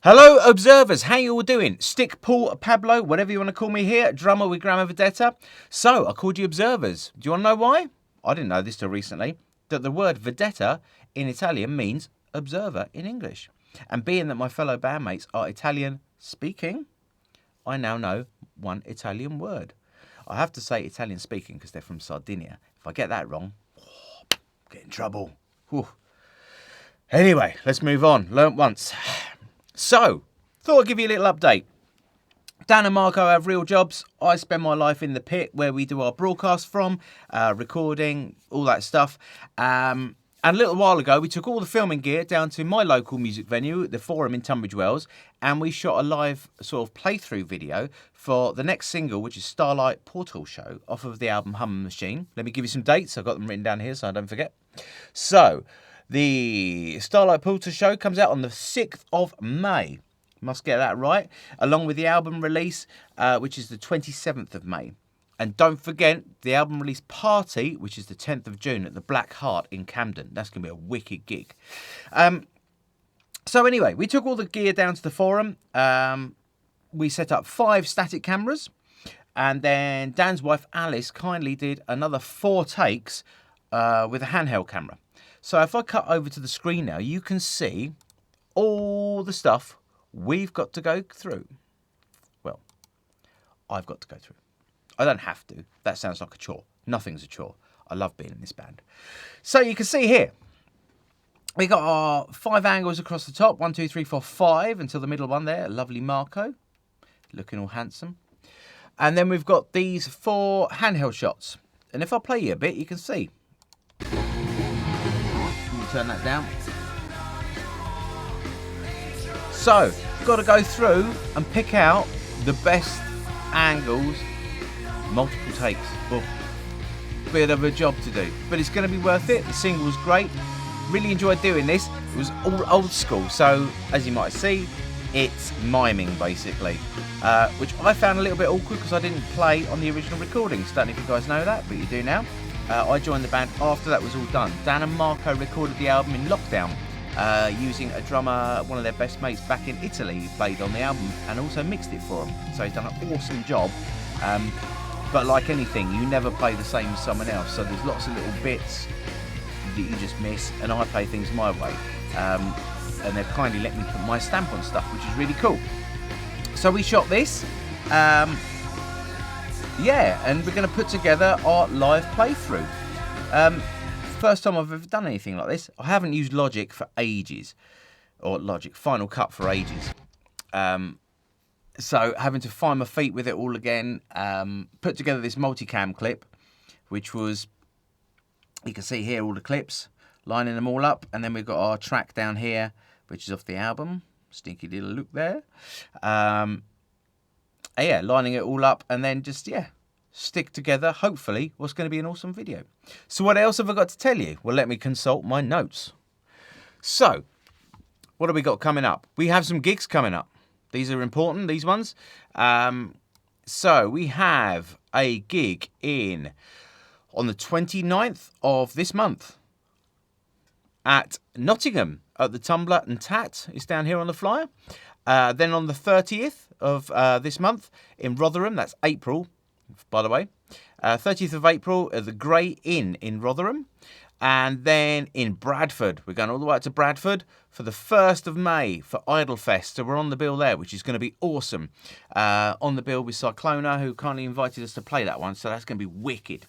Hello, observers. How you all doing? Stick, Paul, Pablo, whatever you want to call me here. Drummer with Gramma Vedetta. So, I called you observers. Do you want to know why? I didn't know this till recently. That the word Vedetta in Italian means observer in English. And being that my fellow bandmates are Italian speaking, I now know one Italian word. I have to say Italian speaking because they're from Sardinia. If I get that wrong, get in trouble. Whew. Anyway, let's move on. Learnt once. So, thought I'd give you a little update. Dan and Marco have real jobs. I spend my life in the pit where we do our broadcast from, recording, all that stuff. And a little while ago, we took all the filming gear down to my local music venue, the Forum in Tunbridge Wells, and we shot a live sort of playthrough video for the next single, which is Starlight Portal Show, off of the album Hum Machine. Let me give you some dates. I've got them written down here so I don't forget. So, the Starlight Portal Show comes out on the 6th of May. Must get that right. Along with the album release, which is the 27th of May. And don't forget the album release party, which is the 10th of June at the Black Heart in Camden. That's going to be a wicked gig. So anyway, we took all the gear down to the Forum. We set up 5 static cameras. And then Dan's wife, Alice, kindly did another 4 takes with a handheld camera. So if I cut over to the screen now, you can see all the stuff we've got to go through. Well, I've got to go through. I don't have to. That sounds like a chore. Nothing's a chore. I love being in this band. So you can see here, we got our 5 angles across the top. 1, 2, 3, 4, 5 until the middle one there. Lovely Marco, looking all handsome. And then we've got these 4 handheld shots. And if I play you a bit, you can see. Turn that down. So, got to go through and pick out the best angles, multiple takes. Oh, bit of a job to do, but it's going to be worth it. The single was great. Really enjoyed doing this. It was all old school, so as you might see, it's miming basically, which I found a little bit awkward because I didn't play on the original recordings. Don't know if you guys know that, but you do now. I joined the band after that was all done. Dan and Marco recorded the album in lockdown using a drummer, one of their best mates back in Italy. He played on the album and also mixed it for them. So he's done an awesome job. But like anything, you never play the same as someone else. So there's lots of little bits that you just miss, and I play things my way. And they've kindly let me put my stamp on stuff, which is really cool. So we shot this. Yeah, and we're going to put together our live playthrough. First time I've ever done anything like this. I haven't used Logic for ages, or Logic Final Cut for ages. So having to find my feet with it all again. Put together this multicam clip, which was, you can see here all the clips, lining them all up, and then we've got our track down here, which is off the album. Stinky little look there. Yeah, lining it all up and then just, stick together, hopefully, what's going to be an awesome video. So what else have I got to tell you? Well, let me consult my notes. So, what have we got coming up? We have some gigs coming up. These are important, these ones. So, we have a gig on the 29th of this month at Nottingham at the Tumbler and Tat. It's down here on the flyer. Then on the 30th of this month in Rotheram, that's April, by the way. 30th of April at the Grey Inn in Rotheram. And then in Bradford, we're going all the way up to Bradford for the 1st of May for Idlefest. So we're on the bill there, which is going to be awesome. On the bill with Cyclona, who kindly invited us to play that one. So that's going to be wicked.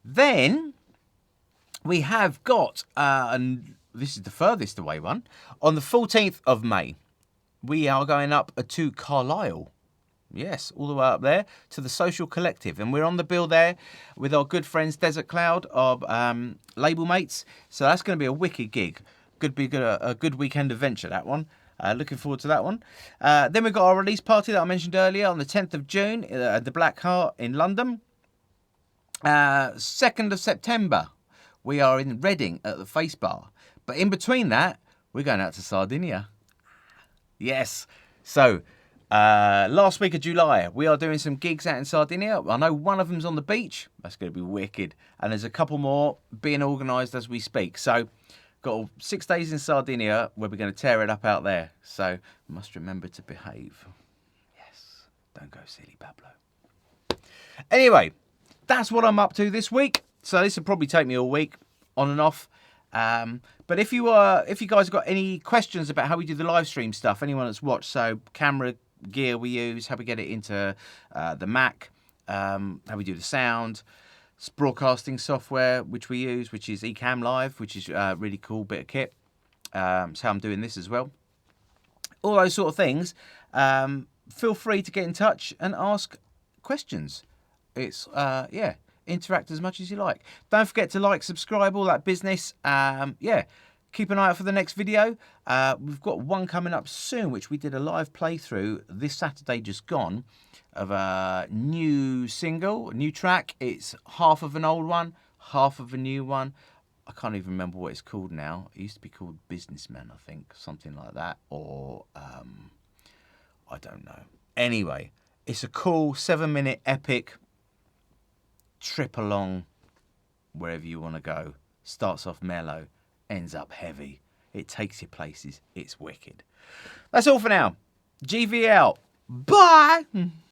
Then we have got, and this is the furthest away one, on the 14th of May. We are going up to Carlisle. Yes, all the way up there to the Social Collective. And we're on the bill there with our good friends Desert Cloud, our label mates. So that's going to be a wicked gig. Could be a good weekend adventure, that one. Looking forward to that one. Then we've got our release party that I mentioned earlier on the 10th of June at the Black Heart in London. 2nd of September, we are in Reading at the Face Bar. But in between that, we're going out to Sardinia. Yes. So, last week of July, we are doing some gigs out in Sardinia. I know one of them's on the beach. That's going to be wicked. And there's a couple more being organised as we speak. So, Got 6 days in Sardinia where we're going to tear it up out there. So must remember to behave. Yes, don't go silly, Pablo. Anyway, that's what I'm up to this week. So this will probably take me all week, on and off. But if you guys have got any questions about how we do the live stream stuff, anyone that's watched, so camera gear we use, how we get it into the Mac, how we do the sound, broadcasting software which we use, which is Ecamm Live, which is a really cool bit of kit. So I'm doing this as well. All those sort of things. Feel free to get in touch and ask questions. It's interact as much as you like. Don't forget to like, subscribe, all that business. Keep an eye out for the next video. We've got one coming up soon, which we did a live playthrough this Saturday just gone of a new single, a new track. It's half of an old one, half of a new one. I can't even remember what it's called now. It used to be called Businessman, I think, something like that, or I don't know. Anyway, it's a cool 7-minute epic trip along wherever you want to go. Starts off mellow, ends up heavy. It takes you places. It's wicked. That's all for now. GV out. Bye.